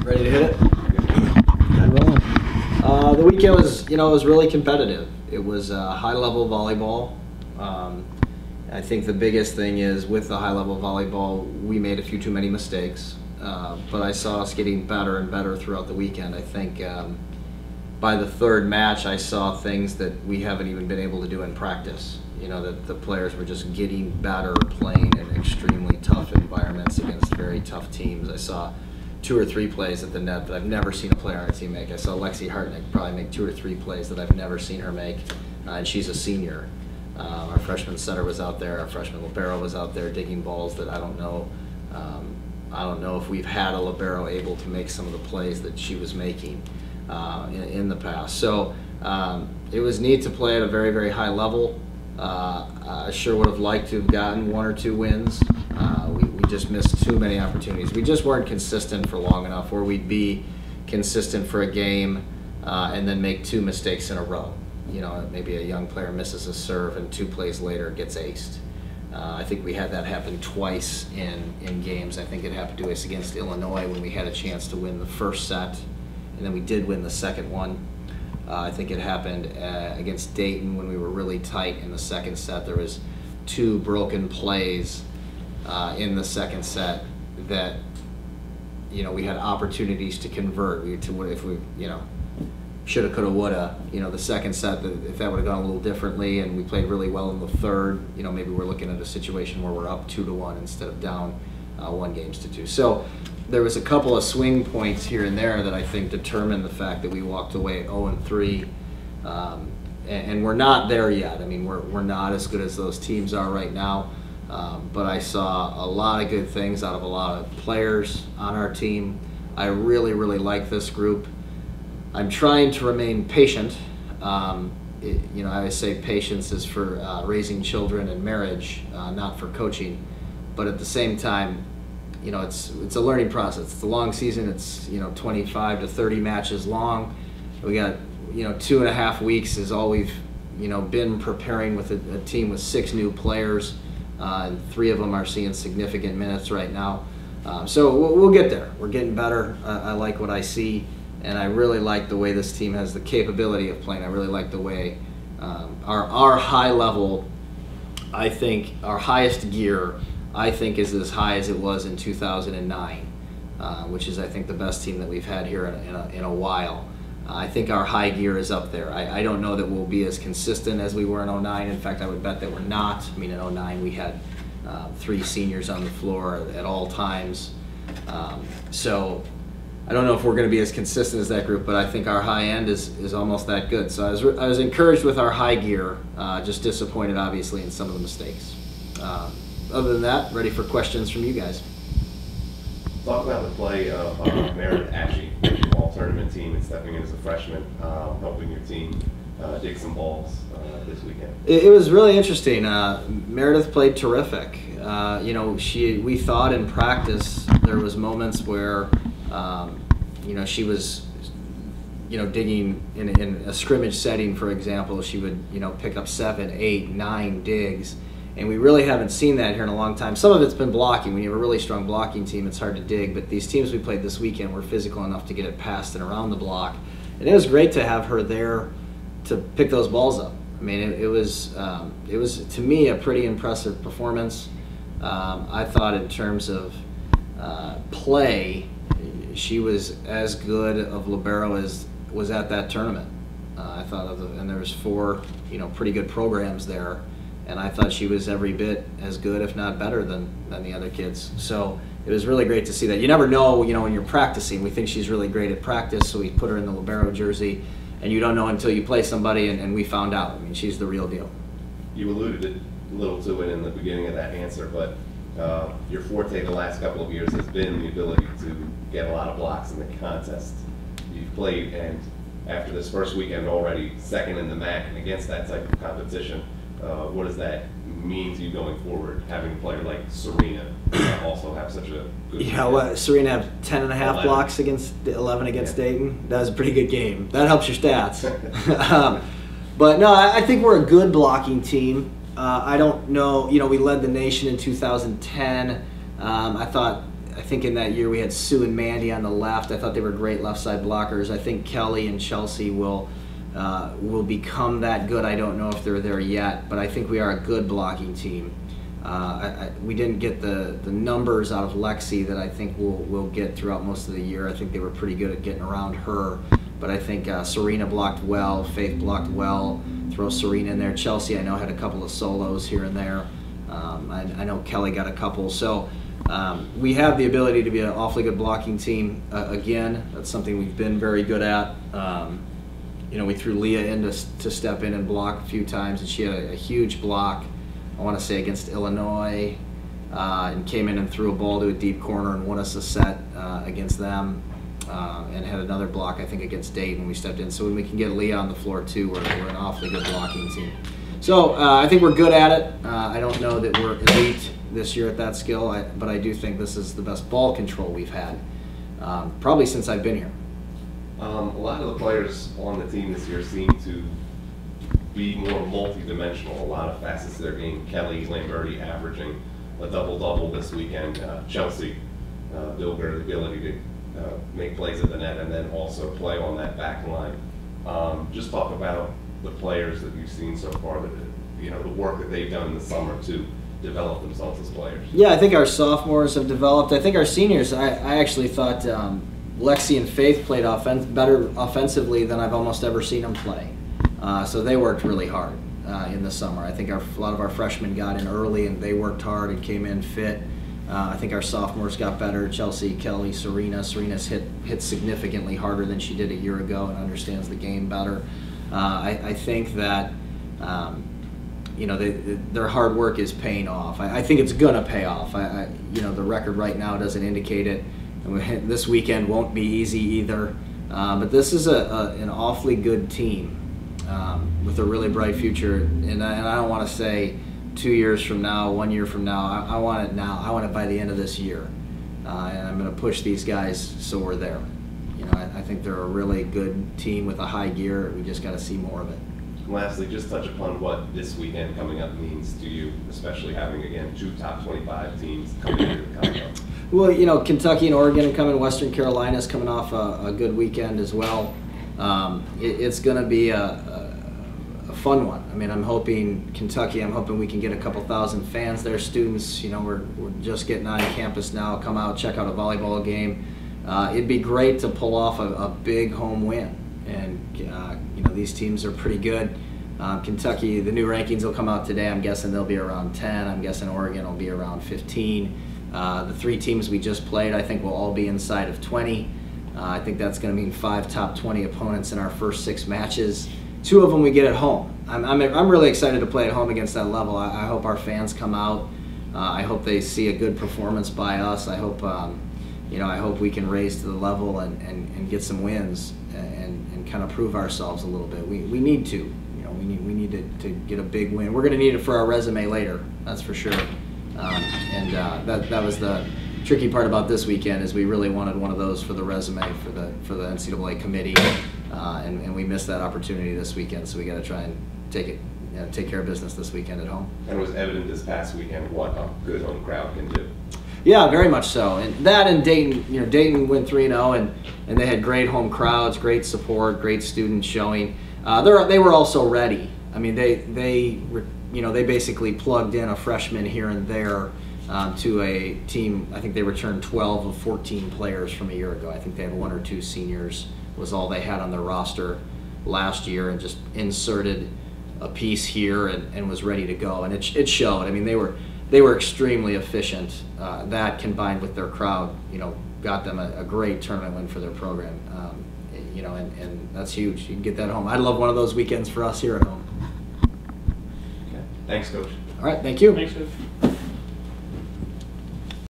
Ready to hit it? The weekend was really competitive. It was high-level volleyball. I think the biggest thing is with the high-level volleyball, we made a few too many mistakes, but I saw us getting better and better throughout the weekend. I think by the third match, I saw things that we haven't even been able to do in practice. You know, that the players were just getting better playing in extremely tough environments against very tough teams. I saw 2 or 3 plays at the net that I've never seen a player on our team make. I saw Lexi Hartnick probably make 2 or 3 plays that I've never seen her make, and she's a senior. Our freshman setter was out there. Our freshman libero was out there digging balls that I don't know. I don't know if we've had a libero able to make some of the plays that she was making in the past. So it was neat to play at a very, very high level. I sure would have liked to have gotten 1 or 2 wins. We just missed too many opportunities. We just weren't consistent for long enough where we'd be consistent for a game and then make 2 mistakes in a row. You know, maybe a young player misses a serve and 2 plays later gets aced. I think we had that happen twice in games. I think it happened to us against Illinois when we had a chance to win the first set, and then we did win the second one. I think it happened against Dayton when we were really tight in the second set. There was 2 broken plays in the second set that, you know, we had opportunities to convert. If we, you know, shoulda, coulda, woulda. You know, the second set, if that would have gone a little differently, and we played really well in the third, you know, maybe we're looking at a situation where we're up 2-1 instead of down 1 games to 2. So there was a couple of swing points here and there that I think determined the fact that we walked away at 0-3, and we're not there yet. I mean, we're not as good as those teams are right now, but I saw a lot of good things out of a lot of players on our team. I really, really like this group. I'm trying to remain patient. You know, I always say patience is for raising children and marriage, not for coaching. But at the same time, you know, it's a learning process. It's a long season. It's, you know, 25 to 30 matches long. We got, you know, 2.5 weeks is all we've, you know, been preparing with a team with 6 new players, and 3 of them are seeing significant minutes right now. So we'll get there. We're getting better. I like what I see. And I really like the way this team has the capability of playing. I really like the way our high level, I think, our highest gear, I think, is as high as it was in 2009, which is, I think, the best team that we've had here in a while. I think our high gear is up there. I don't know that we'll be as consistent as we were in 09. In fact, I would bet that we're not. I mean, in 09, we had 3 seniors on the floor at all times. So I don't know if we're going to be as consistent as that group, but I think our high end is almost that good. So I was encouraged with our high gear, just disappointed, obviously, in some of the mistakes. Other than that, ready for questions from you guys. Talk about the play of Meredith Ashe, your fall tournament team, and stepping in as a freshman, helping your team dig some balls this weekend. It was really interesting. Meredith played terrific. You know, we thought in practice there was moments where you know, she was, you know, digging in a scrimmage setting, for example. She would, you know, pick up 7, 8, 9 digs, and we really haven't seen that here in a long time. Some of it's been blocking. When you have a really strong blocking team, it's hard to dig, but these teams we played this weekend were physical enough to get it past and around the block, and it was great to have her there to pick those balls up. I mean, it was to me a pretty impressive performance. I thought in terms of play, she was as good of libero as was at that tournament. I thought and there was 4, you know, pretty good programs there, and I thought she was every bit as good, if not better, than the other kids. So it was really great to see that. You never know, you know, when you're practicing. We think she's really great at practice, so we put her in the libero jersey, and you don't know until you play somebody, and we found out. I mean, she's the real deal. You alluded a little to it in the beginning of that answer, but your forte the last couple of years has been the ability to get a lot of blocks in the contest you've played, and after this first weekend already second in the MAC and against that type of competition, what does that mean to you going forward, having a player like Serena also have such a good game? Well, Serena have 10.5 blocks against 11 against Dayton. That was a pretty good game. That helps your stats. But no, I think we're a good blocking team. I don't know, you know, we led the nation in 2010. I thought I think in that year we had Sue and Mandy on the left. I thought they were great left side blockers. I think Kelly and Chelsea will become that good. I don't know if they're there yet, but I think we are a good blocking team. We didn't get the numbers out of Lexi that I think we'll get throughout most of the year. I think they were pretty good at getting around her, but I think Serena blocked well, Faith blocked well. Throw Serena in there. Chelsea, I know, had a couple of solos here and there. I know Kelly got a couple. So we have the ability to be an awfully good blocking team. Again, that's something we've been very good at. We threw Leah in to step in and block a few times, and she had a huge block, I want to say against Illinois, and came in and threw a ball to a deep corner and won us a set against them, and had another block, I think, against Dayton when we stepped in. So when we can get Leah on the floor too, we're an awfully good blocking team. So I think we're good at it. I don't know that we're elite this year at that skill, but I do think this is the best ball control we've had, probably since I've been here. A lot of the players on the team this year seem to be more multi-dimensional, a lot of facets of their game. Kelly Lamberti averaging a double-double this weekend. Chelsea, Bilger, the ability to make plays at the net and then also play on that back line. Just talk about the players that you've seen so far, the work that they've done in the summer to develop themselves as players. Yeah, I think our sophomores have developed. I think our seniors, I actually thought Lexi and Faith played better offensively than I've almost ever seen them play. So they worked really hard in the summer. I think a lot of our freshmen got in early and they worked hard and came in fit. I think our sophomores got better. Chelsea, Kelly, Serena's hit significantly harder than she did a year ago and understands the game better. I think that their hard work is paying off. I think it's gonna pay off. The record right now doesn't indicate it. And this weekend won't be easy either. But this is an awfully good team with a really bright future. And I don't want to say 2 years from now, 1 year from now. I want it now. I want it by the end of this year. And I'm going to push these guys so we're there. I think they're a really good team with a high gear. We just got to see more of it. Lastly, just touch upon what this weekend coming up means to you, especially having, again, 2 top 25 teams coming into the Commonwealth. Well, Kentucky and Oregon coming, Western Carolina's coming off a good weekend as well. It's going to be a fun one. I mean, I'm hoping we can get a couple thousand fans there, students. We're just getting on campus now. Come out, check out a volleyball game. It'd be great to pull off a big home win. And, these teams are pretty good. Kentucky, the new rankings will come out today. I'm guessing they'll be around 10. I'm guessing Oregon will be around 15. The 3 teams we just played, I think, will all be inside of 20. I think that's going to mean 5 top 20 opponents in our first 6 matches. 2 of them we get at home. I'm really excited to play at home against that level. I hope our fans come out. I hope they see a good performance by us. I hope we can raise to the level and get some wins and kind of prove ourselves a little bit. We need to. We need to get a big win. We're going to need it for our resume later. That's for sure. That was the tricky part about this weekend, is we really wanted one of those for the resume for the NCAA committee, and we missed that opportunity this weekend. So we got to try and take care of business this weekend at home. And it was evident this past weekend what a good home crowd can do. Yeah, very much so. And that and Dayton, Dayton went 3-0, and they had great home crowds, great support, great student showing. They were also ready. I mean, they basically plugged in a freshman here and there to a team. I think they returned 12 of 14 players from a year ago. I think they had 1 or 2 seniors was all they had on their roster last year, and just inserted a piece here and was ready to go. And it showed. I mean, they were extremely efficient. That combined with their crowd, got them a great tournament win for their program. And that's huge. You can get that home. I'd love one of those weekends for us here at home. Okay. Thanks, Coach. All right, thank you. Thanks, Coach.